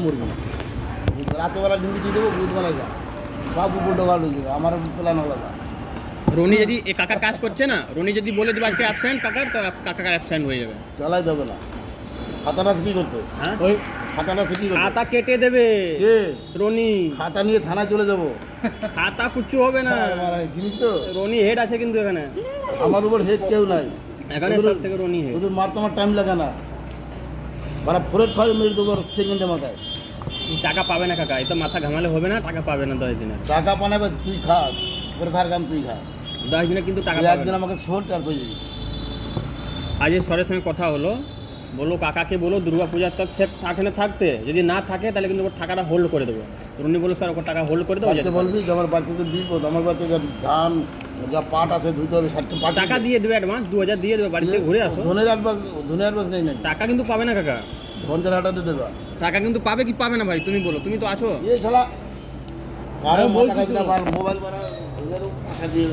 মুরগি রাতেবেলা ডিম দিয়ে দেবো, বুধবেলায় যা সব উপর ডোকা ঢুকে আমার প্ল্যান আলাদা। রনি যদি এ কাকা কাজ করছে না, রনি যদি বলে দেবে আজকে অ্যাবসেন্ট কাকার, তো কাকার অ্যাবসেন্ট হয়ে যাবে। চালাই দেবে না। খাতাটা কি করতে, হ্যাঁ, ওই খাতাটা কি করতে, খাতা কেটে দেবে কে রনি। খাতা নিয়ে থানায় চলে যাবো। খাতা কুচ্ছু হবে না, আমার জিনিস তো রনি হেড আছে কিন্তু এখানে। আমার উপর হেড কেউ নাই, এখানে সব থেকে রনি হেড। তোদের মারতে আমার টাইম লাগে না, বারা ফোরেট ফাইভ মেরে দেবো সেকেন্ডের মাথায়। টাকা পাবে না কাকা, এত মাথা ঘামালে হবে না, টাকা পাবে না 10 দিনের। টাকা পানাবে তুই খা, তোর খার কাম তুই খা। 10 দিনে কিন্তু টাকা তুই পাবে একদিন না। আমাকে শোট আর পেয়ে যাবি। আজ এই স্যারের সঙ্গে কথা হলো, বললো কাকাকে বলো দুর্গা পূজার তক এখানে থাকতে, যদি না থাকে তাহলে কিন্তু ওর টাকাটা হোল্ড করে দেবো। রনি বললো স্যার ওর টাকা হোল্ড করে দেবো। সাথে বলবি যে আমার বাড়িতে তো বিপদ, আমার বাড়িতে যা ধান যা পাট আছে ধুইতে হবে, 60 পাট টাকা দিয়ে দেবে, অ্যাডভান্স 2000 দিয়ে দেবে, বাড়িতে ঘুরে আসো। ধনের অ্যাডভান্স নেই না, টাকা কিন্তু পাবে না কাকা, ধন চার হাটাতে দেবে। টাকা কিন্তু পাবে কি পাবে না ভাই তুমি বলো, তুমি তো আছো। এই শালা আরে বলছি মাথা খাবি না, শুনো। মোবাইল বানা দিয়ে